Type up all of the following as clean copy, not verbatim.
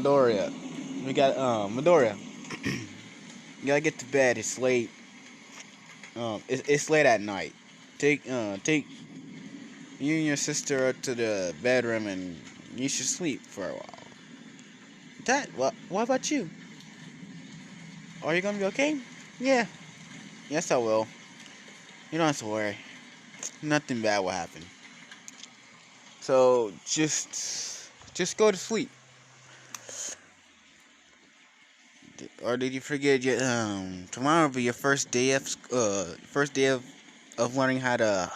Midoriya. We got Midoriya. You gotta get to bed. It's late. It's late at night. Take you and your sister up to the bedroom and you should sleep for a while. Dad, what about you? Are you gonna be okay? Yeah. Yes, I will. You don't have to worry. Nothing bad will happen. So just go to sleep. Or did you forget your tomorrow will be your first day of learning how to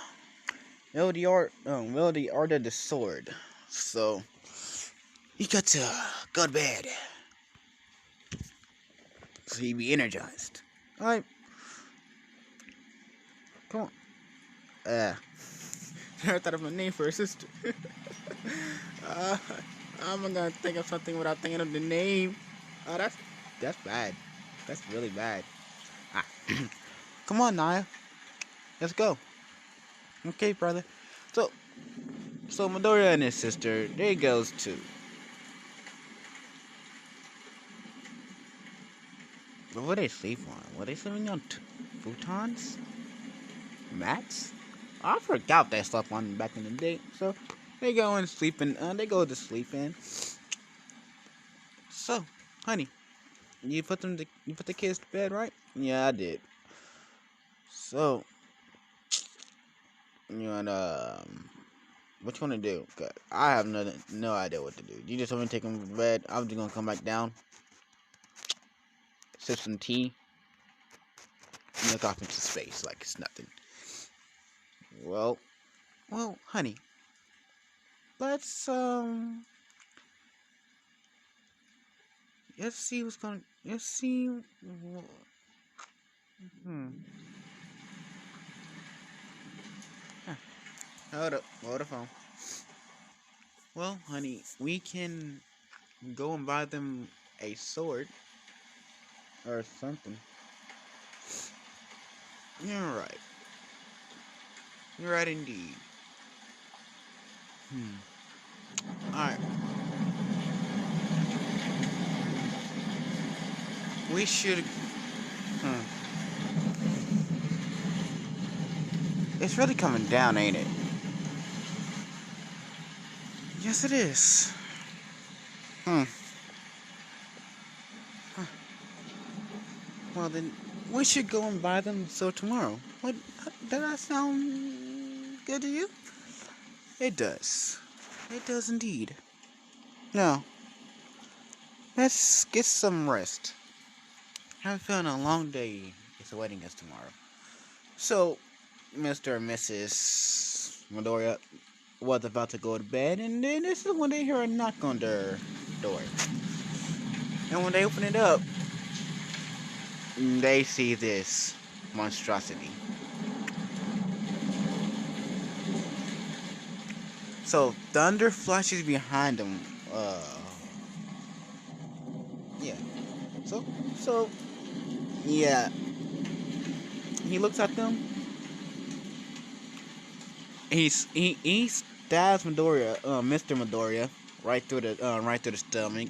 wield the art of the sword. So you got to go to bed so you be energized. Alright, come on. I thought of a name for a sister. uh, I'm gonna think of something without thinking of the name. Oh, that's bad. That's really bad. Ah. Come on, Naya. Let's go. Okay, brother. So, Midoriya and his sister, they goes to. What would they sleep on? Were they sleeping on futons? Mats? I forgot they slept on back in the day. So, they go and sleep in. They go to sleep in. So, honey, you put the kids to bed, right? Yeah, I did. So, you want what you want to do? 'Cause I have no idea what to do. You just want me to take them to bed. I'm just gonna come back down, sip some tea, and look off into space like it's nothing. Well, honey, let's let's see what's going. Let's see. Hmm. Huh. Hold the phone. Well, honey, we can go and buy them a sword or something. You're right. You're right indeed. Alright. We should. Hmm. It's really coming down, ain't it? Yes, it is. Hmm. Huh. Well, then we should go and buy them so tomorrow. What? Does that sound good to you? It does. It does indeed. Now, let's get some rest. I have a feeling a long day is awaiting us tomorrow. So, Mr. and Mrs. Midoriya was about to go to bed, and then this is when they hear a knock on their door. And when they open it up, they see this monstrosity. So thunder flashes behind them. Yeah. So, so yeah. He looks at them. He stabs Mr. Midoriya, right through the stomach.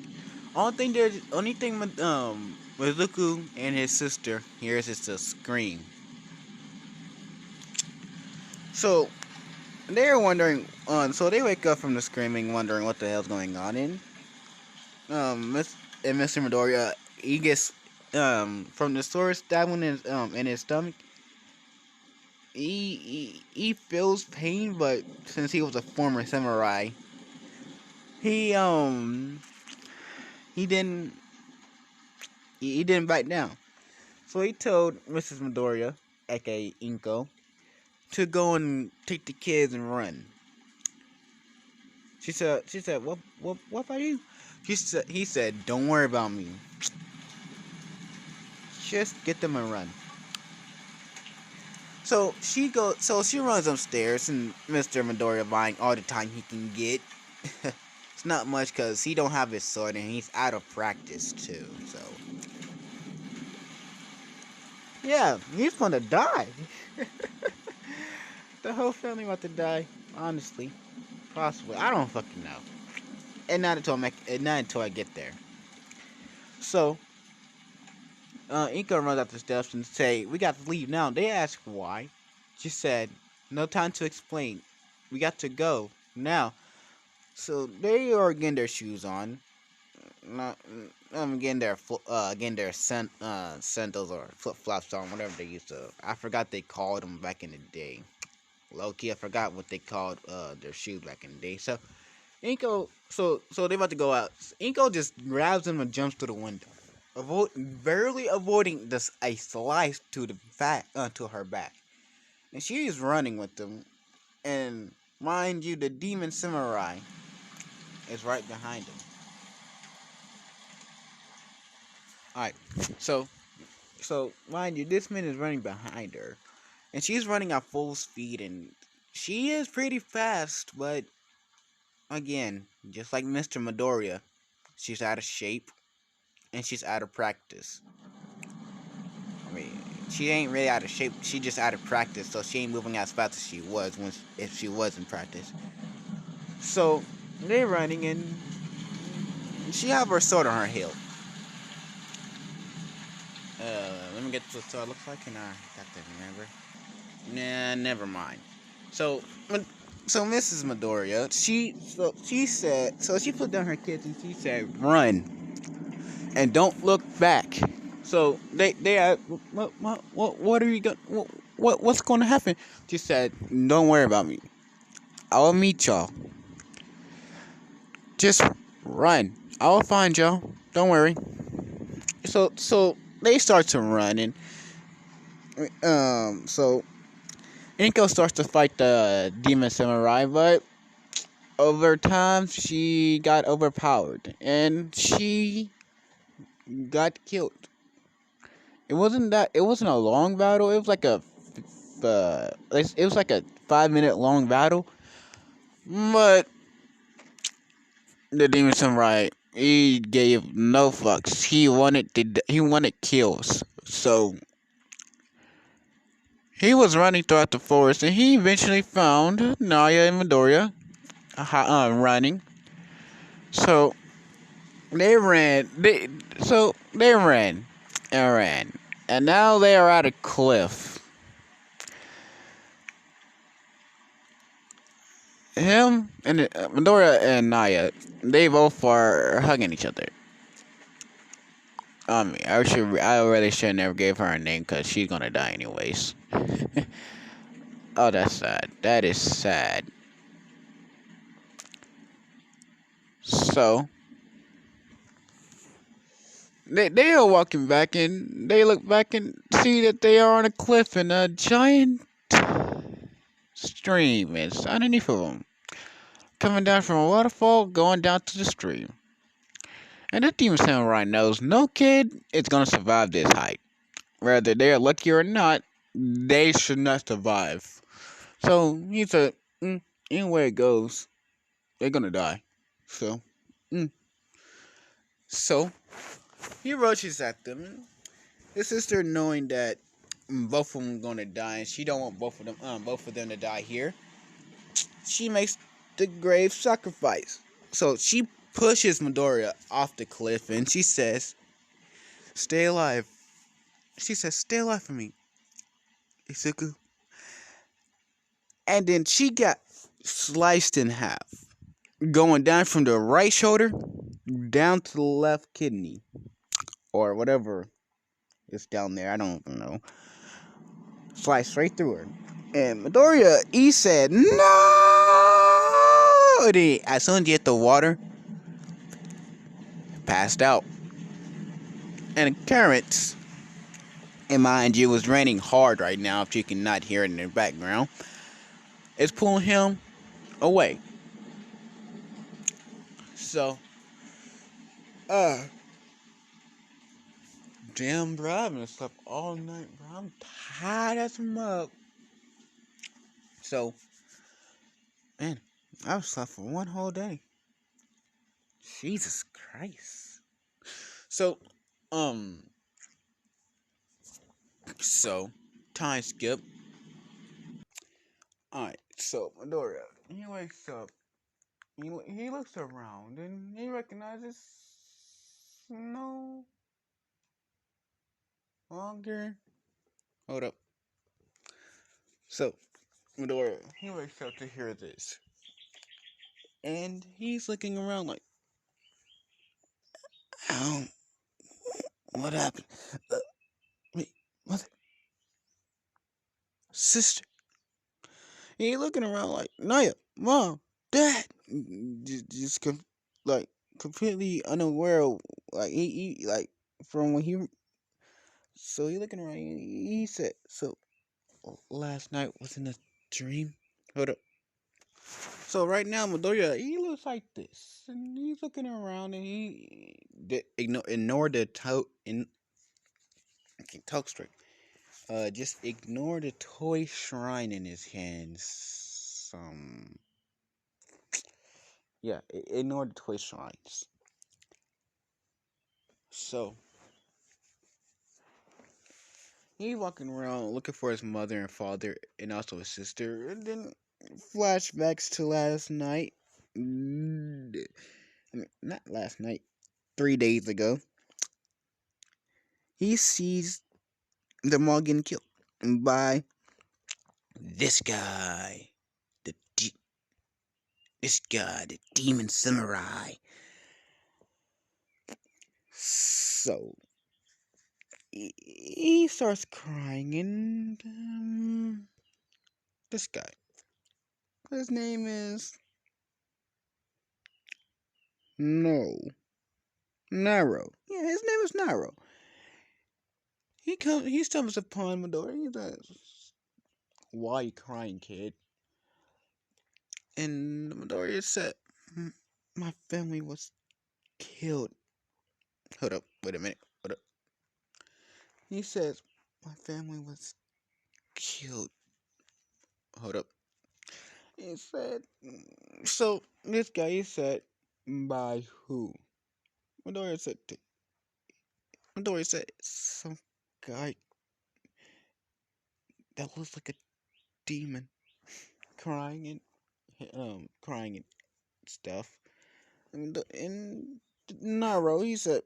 Only thing with Deku and his sister hears is a scream. So they're wondering. So they wake up from the screaming, wondering what the hell's going on. Mr. Midoriya, he gets from the sword stabbing in his stomach. He feels pain, but since he was a former samurai, he he didn't he didn't back down. So he told Mrs. Midoriya, aka Inko, to go and take the kids and run. She said, what about you? He said, don't worry about me. Just get them and run. So she runs upstairs, and Mr. Midoriya buying all the time he can get. It's not much because he don't have his sword and he's out of practice too. So yeah, he's gonna die. The whole family about to die. Honestly, possibly. I don't fucking know. And not until I get there. So, Inko runs up the steps and say, "We got to leave now." They ask why. She said, "No time to explain. We got to go now." So they are getting their shoes on. Not, getting their sandals or flip flops on, whatever they used to. I forgot they called them back in the day. Low key, I forgot what they called their shoes back in the day. So Inko, so they about to go out. Inko just grabs him and jumps to the window, barely avoiding this a slice to the back, to her back, and she is running with them. And mind you, the demon samurai is right behind him. All right, so mind you, this man is running behind her, and she's running at full speed, and she is pretty fast, but again, just like Mr. Midoriya, she's out of shape and she's out of practice. I mean, she ain't really out of shape. She just out of practice, so she ain't moving as fast as she was if she was in practice. So they're running, and she have her sword on her hip. Let me get to what it looks like, and I got to remember. Nah, never mind. So, so Mrs. Midoriya, she said, so she put down her kids and she said, "Run and don't look back." So they what are you going what's going to happen? She said, "Don't worry about me. I will meet y'all. Just run. I will find y'all. Don't worry." So they start to run, and so Inko starts to fight the demon samurai, but over time she got overpowered and she got killed. It wasn't a long battle. It was like it was like a 5 minute long battle, but the demon samurai, he gave no fucks. He wanted kills. So he was running throughout the forest, and he eventually found Naya and Midoriya running. So they ran. They ran and ran, and now they are at a cliff. Him and Midoriya and Naya, they both are hugging each other. I really should never gave her a name because she's gonna die anyways. Oh, that's sad. That is sad. So they are walking back and they look back and see that they are on a cliff and a giant stream is underneath of them, coming down from a waterfall, going down to the stream. And the demon samurai knows no kid is gonna survive this height. Whether they are lucky or not, they should not survive. So he said, anywhere it goes, they're gonna die. So, mm. so he rushes at them. His sister, knowing that both of them gonna die, and she don't want both of them to die here, she makes the grave sacrifice. So she pushes Midoriya off the cliff, and she says, "Stay alive." She says, "Stay alive for me, Isuku." And then she got sliced in half, going down from the right shoulder down to the left kidney, or whatever is down there. I don't even know. Sliced straight through her. And Midoriya, he said, "No!" And as soon as he hit the water, passed out. And the currents, and mind you, it was raining hard right now, if you cannot hear it in the background, it's pulling him away. So, uh, damn, bro, I've been slept all night, bro. I'm tired as a mug. So, man, I've slept for one whole day. Jesus Christ. So, um, so, time skip. Alright, so, Midoriya, he wakes up. He looks around and he recognizes no longer. Hold up. So, Midori, he wakes up to hear this. And he's looking around like, "Ow, what happened? Uh, wait, mother, sister." He looking around like, "Naya, mom, dad." Just like completely unaware of, like, he like, from when he. So he looking around, he said, "So last night was in a dream?" Hold up. So right now, Midoriya, he looks like this, and he's looking around, and ignore the I can't talk straight. Just ignore the toy shrine in his hands. Yeah, ignore the toy shrines. So he walking around looking for his mother and father, and also his sister, and then flashbacks to last night. Not last night, 3 days ago. He sees them all getting killed by this guy, the the demon samurai. So he starts crying, and this guy, his name is no Naro. Yeah, his name is Naro. He stumbles upon Midori. He says, "Why you crying, kid?" And Midori said, My family was killed." Hold up, wait a minute. Hold up. He says, "My family was killed." Hold up. He said, So this guy, he said, "By who?" Midori said, "Some guy that looks like a demon, crying crying and stuff." And Naro, he said,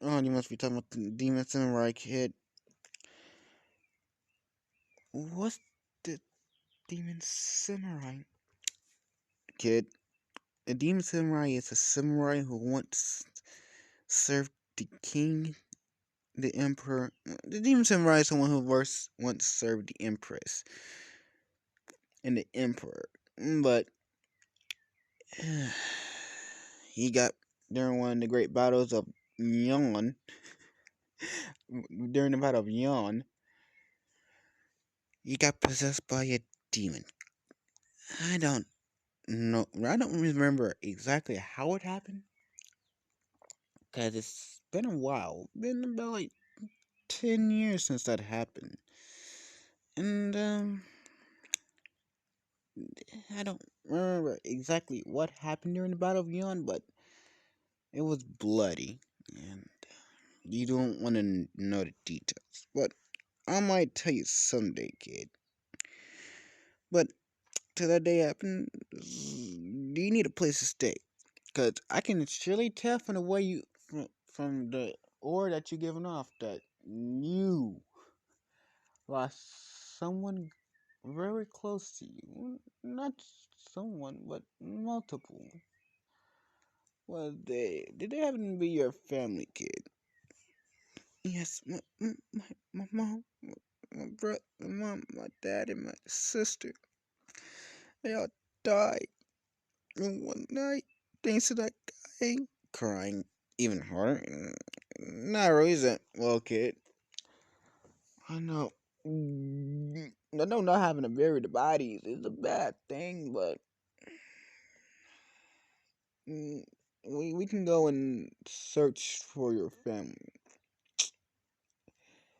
"Oh, you must be talking about the demon samurai kid." What's the demon samurai kid? A demon samurai is a samurai who once served the king, the emperor. The demon samurai is someone who once served the empress and the emperor. But he got, during one of the great battles of Yon, during the battle of Yon, he got possessed by a demon. I don't know. I don't remember exactly how it happened, because it's been a while. Been about like 10 years since that happened. And I don't remember exactly what happened during the Battle of Yon, but it was bloody. And you don't want to know the details. But I might tell you someday, kid. But till that day happens, do you need a place to stay? Because I can surely tell from the way from the aura that you're giving off, that you lost someone very close to you. Not someone, but multiple. Well, did they happen to be your family, kid? Yes, my mom, my brother, my mom, my dad, and my sister. They all died in one night thanks to that guy. Crying even harder. Not reason. Well, kid, I know. I know not having to bury the bodies is a bad thing, but mm, we can go and search for your family.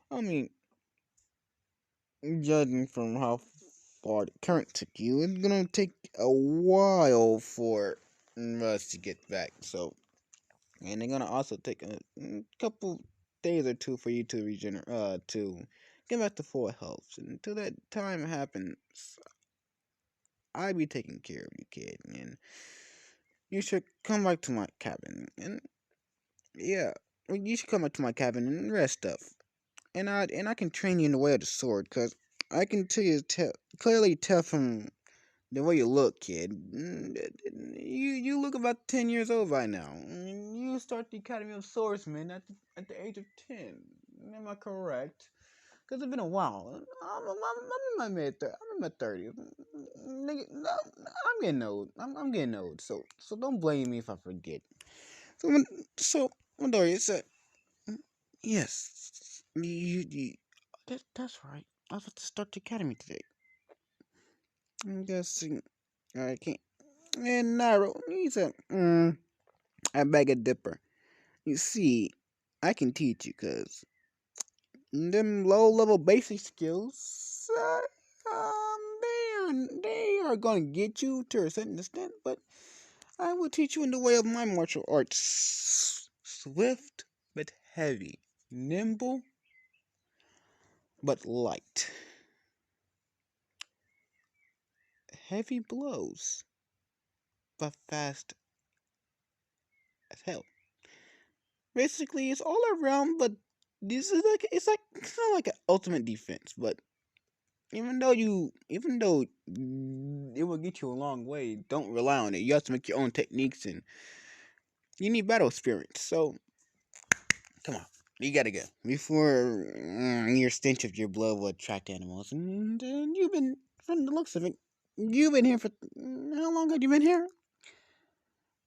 I mean, judging from how far the current took you, it's gonna take a while for us to get back. So, and they're gonna also take a couple days or two for you to regenerate, to get back to full health. And until that time happens, I be taking care of you, kid, and you should come back to my cabin. And yeah. Well, you should come up to my cabin and rest up, and I can train you in the way of the sword, cause I can clearly tell from the way you look, kid. You look about 10 years old right now. You start the Academy of Swordsmen at the age of 10. Am I correct? Cause it's been a while. I'm in my I'm in my 30s. Nigga, no, I'm getting old. I'm getting old. So don't blame me if I forget. So so Midori said, yes, that's right. I was about to start the academy today. I'm guessing I can't. And Nairo, he said, I beg a dipper. You see, I can teach you, cause them low level basic skills, they are gonna get you to a certain extent, but I will teach you in the way of my martial arts. Swift but heavy, nimble but light, heavy blows but fast as hell. Basically, it's all around, but this is like it's not like an ultimate defense, but even though it will get you a long way, don't rely on it. You have to make your own techniques, and you need battle experience. So come on, you gotta go before your stench of your blood will attract animals. And you've been, from the looks of it, you've been here for how long have you been here?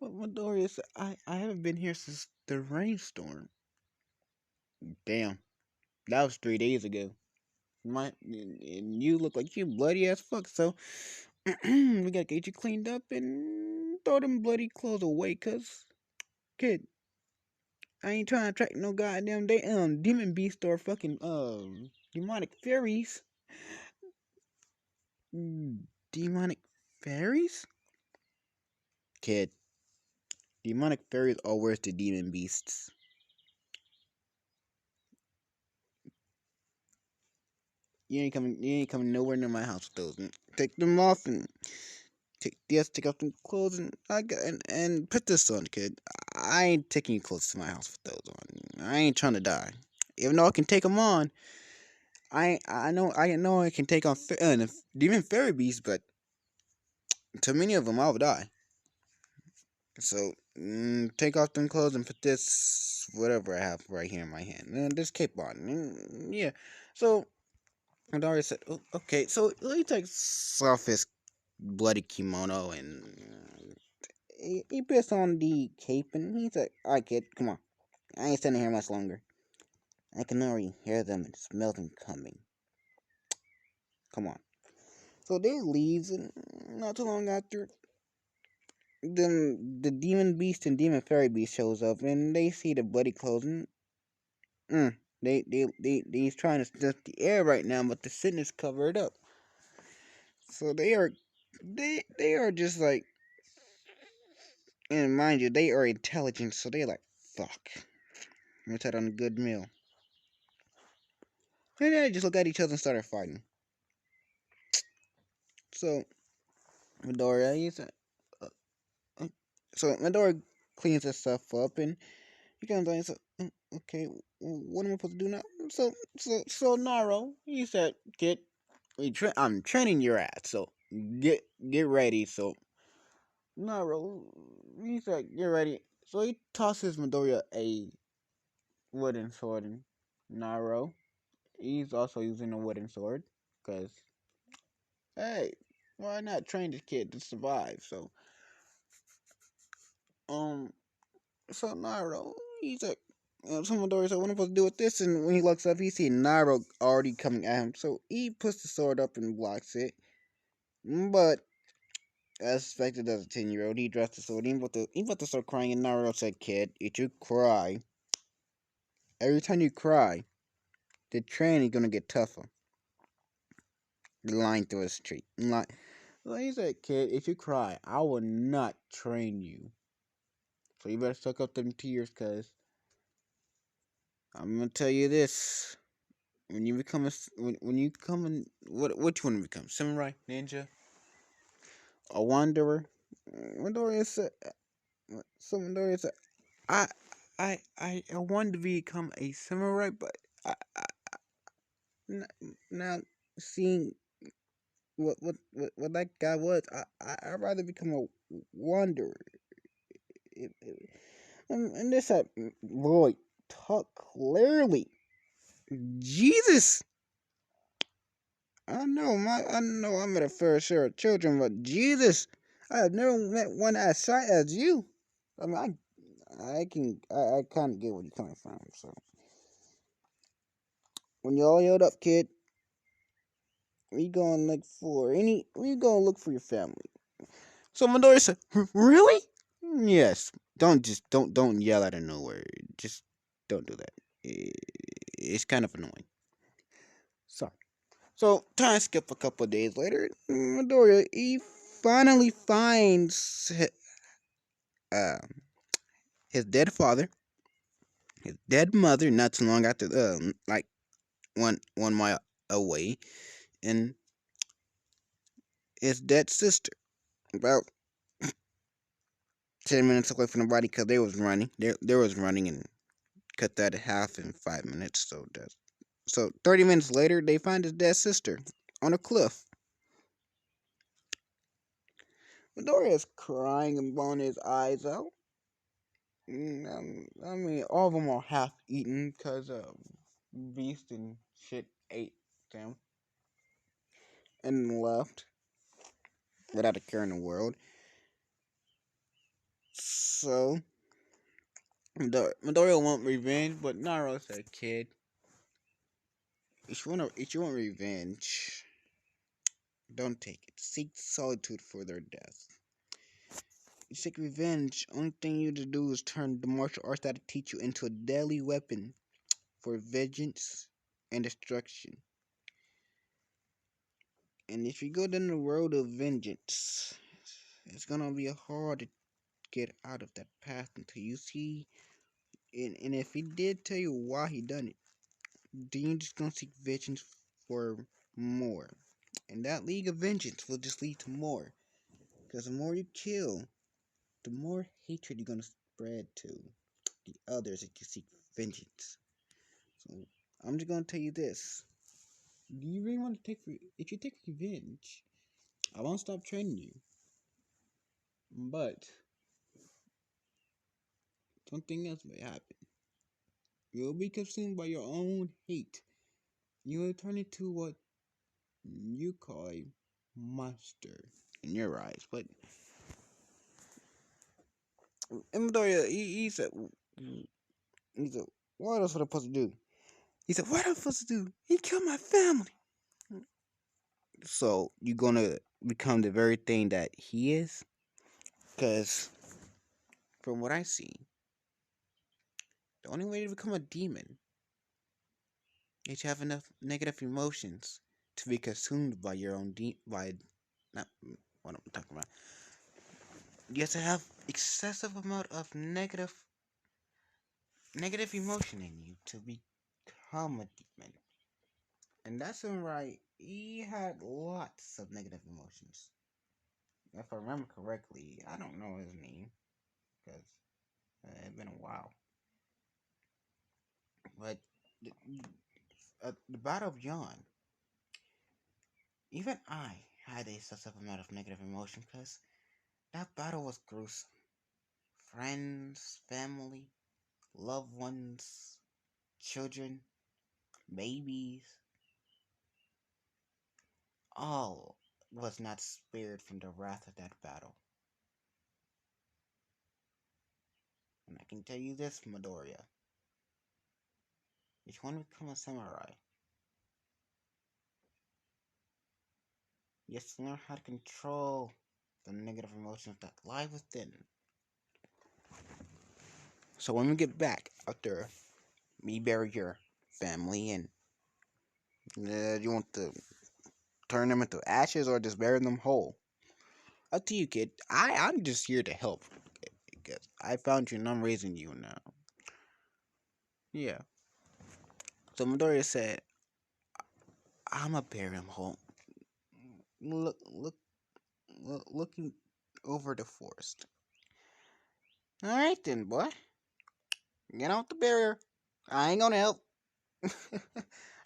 What Dorius? I haven't been here since the rainstorm. Damn, that was 3 days ago. And you look like you bloody as fuck. So we gotta get you cleaned up and throw them bloody clothes away, cause kid, I ain't trying to attract no goddamn demon beast or fucking demonic fairies. Demonic fairies? Kid, demonic fairies are worse than demon beasts. You ain't coming nowhere near my house with those. Take them off and take off them clothes and and put this on, kid. I ain't taking you close to my house with those on. I ain't trying to die. Even though I can take them on, I know I can take on demon fairy beasts, but to many of them I'll die. So take off them clothes and put this whatever I have right here in my hand. This cape on. Yeah. So Daria said, oh, "Okay." So he takes off his bloody kimono and he puts on the cape and he's like, "Alright, kid, come on. I ain't standing here much longer. I can already hear them and smell them coming. Come on." So they leaves and not too long after, then the demon beast and demon fairy beast shows up and they see the bloody clothes and they's trying to sniff the air right now, but the sin is covered up. So they are just like, and mind you, they are intelligent, so they're like, fuck. Let's head on a good meal. And they just look at each other and started fighting. So Midoriya, uh, uh, Midoriya cleans herself up and he comes on and says, okay, what am I supposed to do now? So Naro, he said, kid, I'm training your ass, so get ready. So Naro, he said, get ready. So he tosses Midoriya a wooden sword, and Naro, he's also using a wooden sword, because, hey, why not train this kid to survive? Um, so Nairo, he's like, someone Dory said, what am I supposed to do with this? And when he looks up, he sees Nairo already coming at him. So he puts the sword up and blocks it. But as expected as a 10-year-old, he drops the sword. He about to start crying, and Nairo said, kid, if you cry, every time you cry, the train is gonna get tougher. The line through the street. So he said, kid, if you cry, I will not train you. So you better suck up them tears, cuz I'm gonna tell you this. When you become when you become what you want to become? Samurai, ninja, a wanderer? Midoriya said, so Midoriya said, I I wanted to become a samurai, but now seeing what that guy was, I'd rather become a wanderer. And this boy, talk clearly. Jesus, I know I'm at a fair share of children, but Jesus, I have never met one as shy as you. I mean, I kind of get where you're coming from. So when you all yelled up, kid, we gonna look for your family. So Midori said, "Really? Yes. Don't yell out of nowhere. Just don't do that. It's kind of annoying." Sorry. So time skip a couple of days later. Midori he finally finds uh, his dead father, his dead mother, not too long after, like 1 mile away, and his dead sister, about 10 minutes away from the body because they was running. There was running and cut that in half in 5 minutes. So 30 minutes later, they find his dead sister on a cliff. Midoriya's crying and bawling his eyes out. I mean, all of them are half eaten because beast and shit ate them and left without a care in the world. So Midoriya want revenge, but Naruto said, "Kid, if you want revenge, don't take it. Seek solitude for their death. You seek revenge. Only thing you to do is turn the martial arts that I teach you into a deadly weapon for vengeance and destruction. And if you go down the road of vengeance, it's gonna be hard to get out of that path until you see. And if he did tell you why he done it, then you just gonna seek vengeance for more. And that league of vengeance will just lead to more. Because the more you kill, the more hatred you're gonna spread to the others that you seek vengeance. So I'm just gonna tell you this: do you really want to if you take revenge? I won't stop training you, but something else may happen. You'll be consumed by your own hate. You will turn into what you call a monster in your eyes. But Midoriya, he said, what else was I supposed to do? He said, what am I supposed to do? He killed my family. So you're gonna become the very thing that he is? Because from what I see, the only way to become a demon is to have enough negative emotions to be consumed by your own by not what I'm talking about. You have to have excessive amount of negative emotion in you to become a demon. And that's right. He had lots of negative emotions. If I remember correctly, I don't know his name because it's been a while. But the Battle of Yawn, even I had a excessive amount of negative emotion because that battle was gruesome. Friends, family, loved ones, children, babies, all was not spared from the wrath of that battle. And I can tell you this, Midoriya, if you want to become a samurai, you have to learn how to control the negative emotions that lie within. So when we get back after me bury your family and you want to turn them into ashes or just bury them whole? Up to you, kid. I'm just here to help because I found you and I'm raising you now. Yeah. So Midoriya said, "I'ma bury him whole." Looking over the forest. All right then, boy. Get out the barrier. I ain't gonna help.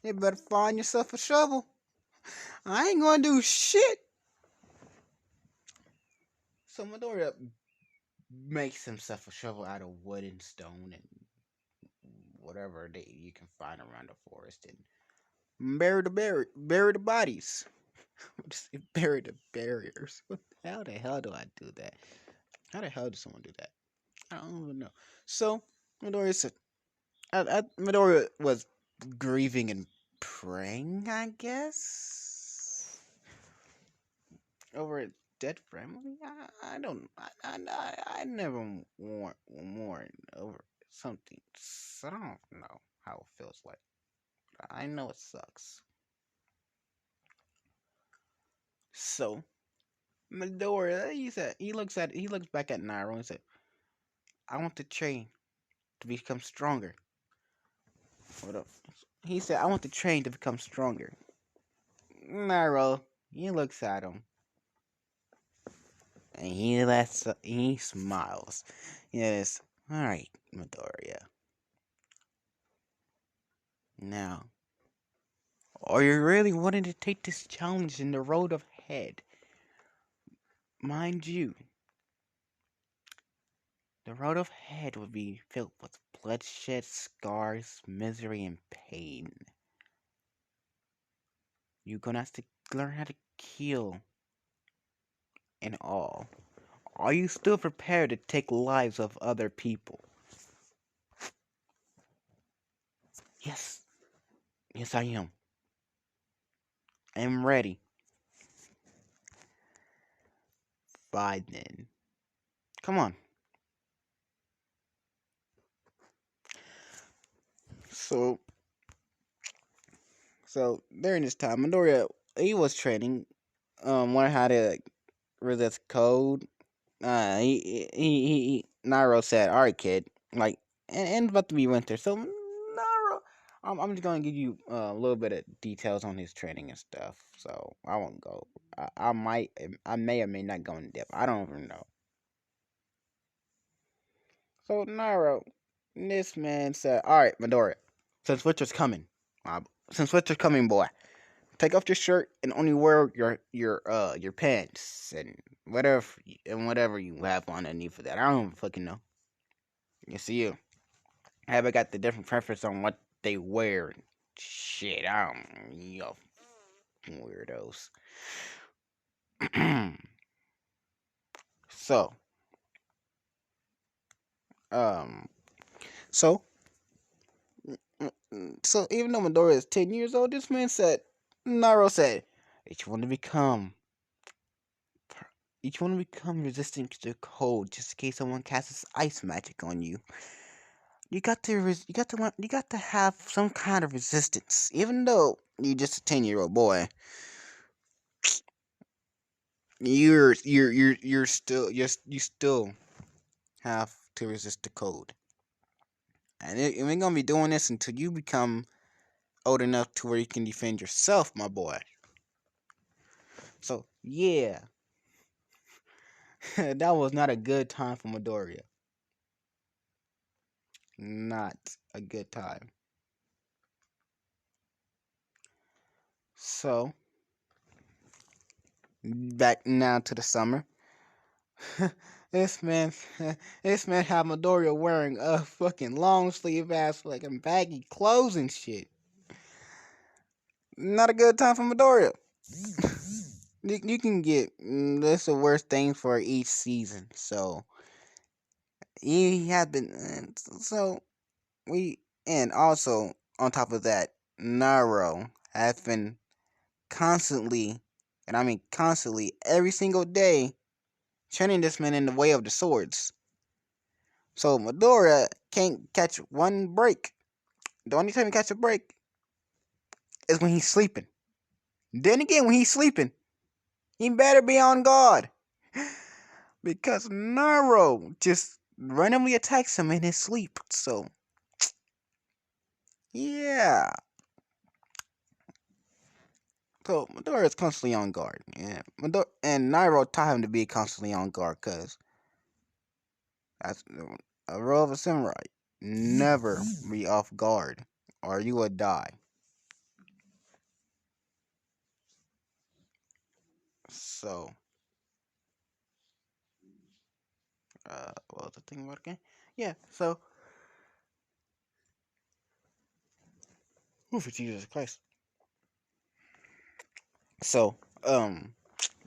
You better find yourself a shovel. I ain't gonna do shit. So Midoriya makes himself a shovel out of wood and stone and whatever that you can find around the forest and bury the bodies. Just bury the barriers. How the hell do I do that? How the hell does someone do that? I don't even know. So Midoriya said, Midoriya was grieving and praying, I guess, over a dead family. I don't. I never mourn over something. So I don't know how it feels like. I know it sucks. So Midoriya, he looks back at Nairo and said, "I want the train to become stronger." What up? He said, "I want the train to become stronger." Nairo, he looks at him and he smiles. Yes, all right, Midoriya. Now, are you really wanting to take this challenge in the road of head? Mind you, the road of head would be filled with bloodshed, scars, misery, and pain. You're gonna have to learn how to kill and all. Are you still prepared to take lives of other people? Yes, yes, I am. I am ready. Fine then. Come on. So, so during this time, Midoriya he was training, learn how to resist code. Nairo said, "All right, kid, like, and it's about to be winter, so Nairo, I'm just gonna give you a little bit of details on his training and stuff. So I won't go. I may or may not go in depth. I don't even know." So Nairo, this man said, "All right, Midoriya, since winter's coming, uh, since winter's coming, boy." Take off your shirt and only wear your pants and whatever you have on underneath of that. I don't even fucking know. You see you. I haven't got the different preference on what they wear and shit. I don't yo weirdos. so um so so even though Midoriya is 10 years old, this man said Naruto said each one to become each one to become resistant to the cold just in case someone casts ice magic on you. You got to have some kind of resistance, even though you're just a 10-year-old boy. You still have to resist the code, and we're gonna be doing this until you become old enough to where you can defend yourself, my boy. So yeah, that was not a good time for Midoriya. Not a good time. So back now to the summer. this man, this man had Midoriya wearing a fucking long sleeve ass fucking baggy clothes and shit. Not a good time for Midoriya. You can get that's the worst thing for each season. So he had been so we and also on top of that, Naruto has been constantly, and I mean constantly, every single day, training this man in the way of the swords. So Midoriya can't catch one break. The only time he catch a break is when he's sleeping. Then again, when he's sleeping, he better be on guard. Because Naruto just randomly attacks him in his sleep. So, yeah. So Midoriya is constantly on guard. Yeah. And Naruto taught him to be constantly on guard because that's a role of a samurai. Never be off guard, or you will die. So, what was the thing about again? Yeah. So, ooh, for Jesus Christ. So,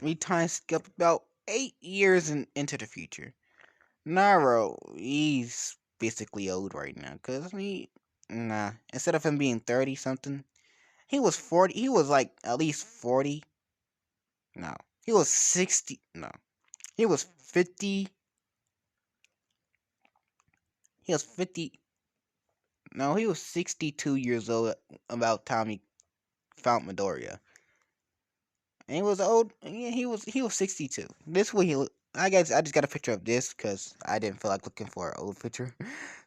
we time skip about 8 years into the future. Naro, he's basically old right now, cause instead of him being 30 something, he was 40. He was like at least 40. No, he was 60. No, he was 50. He was 50. No, he was 62 years old about time he found Midoriya. And he was old. Yeah, he was 62. This way he look. I guess I just got a picture of this because I didn't feel like looking for an old picture.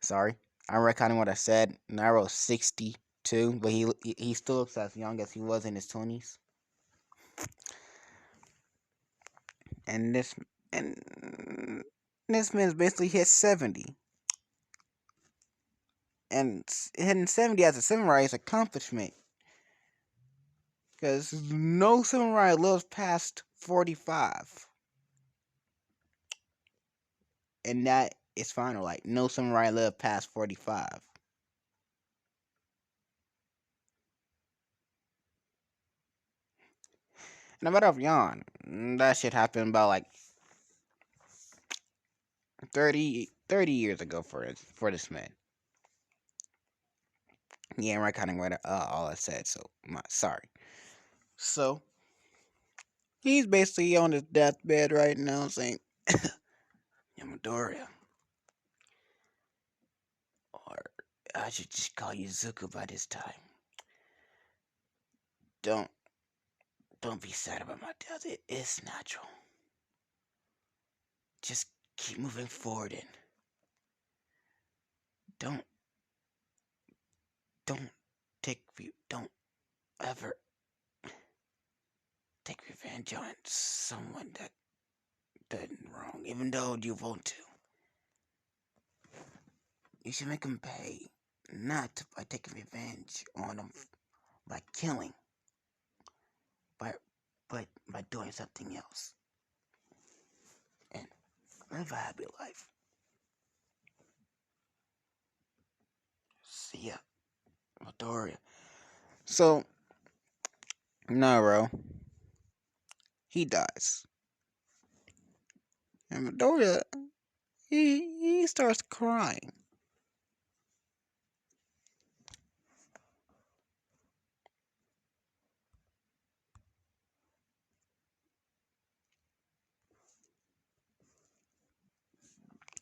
Sorry, I'm recording what I said. Naruto's 62, but he still looks as young as he was in his 20s. And this man's basically hit 70. And hitting 70 as a samurai is an accomplishment. Because no samurai lives past 45. And that is final. Like, no samurai lived past 45. And a matter of yawn, that shit happened about like 30 years ago for this man. Yeah, I'm recording what all I said, so sorry. So, he's basically on his deathbed right now saying, Yamadora, or I should just call you Zuko by this time. Don't don't be sad about my death. It is natural. Just keep moving forward and don't don't don't ever take revenge on someone that did wrong, even though you want to. You should make them pay, not by taking revenge on them by killing, by by doing something else, and live a happy life. See ya, Midoriya. So Naro, he dies, and Midoriya he starts crying.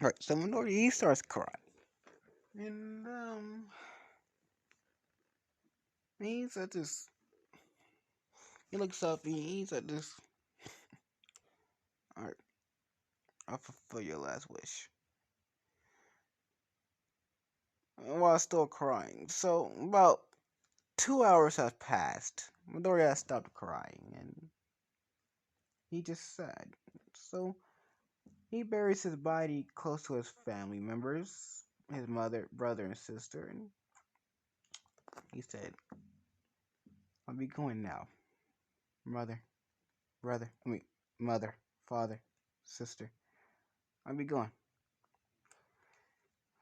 Right, so Midoriya he starts crying, and he's at this. He looks up and he's at this. All right, I'll fulfill your last wish. While still crying. So about 2 hours have passed. Midoriya has stopped crying and he just sad. So he buries his body close to his family members, his mother, brother, and sister, and he said, I'll be going now. Mother, brother, mother, father, sister. I'll be going.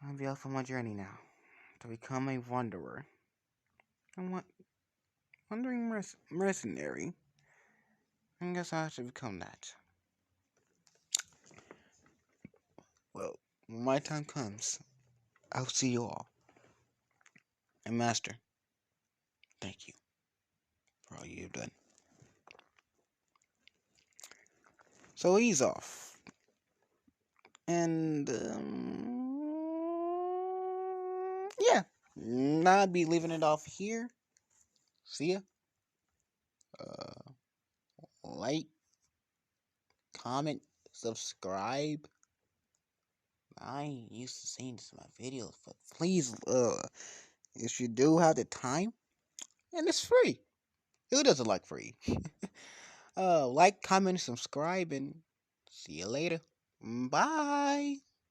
I'll be off on my journey now to become a wanderer. I'm wandering mercenary. I guess I should become that. Well, when my time comes, I'll see you all. And Master, thank you for all you've done. So he's off. And, yeah. I'll be leaving it off here. See ya. Uh, like, comment, subscribe. I ain't used to saying this in my videos, but please, if you do have the time, and it's free. Who doesn't like free? Like, comment, subscribe, and see you later. Bye.